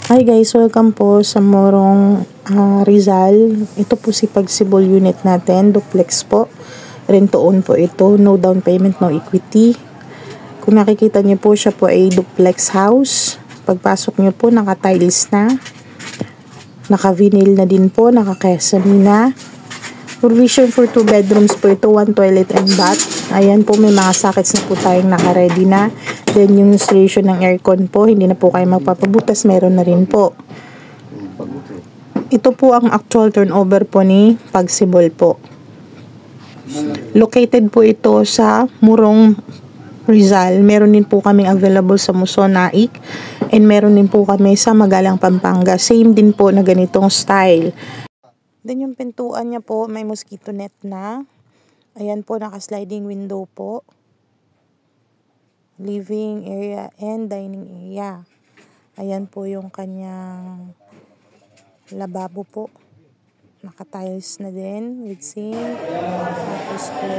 Hi guys, welcome po sa Morong Rizal. Ito po si Pagsibol unit natin, duplex po. Rent to own po ito, no down payment, no equity. Kung nakikita niyo po, siya po ay duplex house. Pagpasok niyo po, naka-tiles na. Naka-vinyl na din po, naka-kesame na. Provision for 2 bedrooms po ito, 1 toilet and bath. Ayan po, may mga sockets na po tayong naka-ready na. Then yung installation ng aircon po, hindi na po kayo magpapabutas, meron na rin po. Ito po ang actual turnover po ni Pagsibol po. Located po ito sa Morong Rizal. Meron din po kaming available sa Muson, Naik. And meron din po kami sa Magalang, Pampanga. Same din po na ganitong style. Then yung pintuan niya po, may mosquito net na. Ayan po, naka-sliding window po. Living area and dining area. Ayan po yung kanyang lababo po. Naka-tiles na din with sink. Tapos po,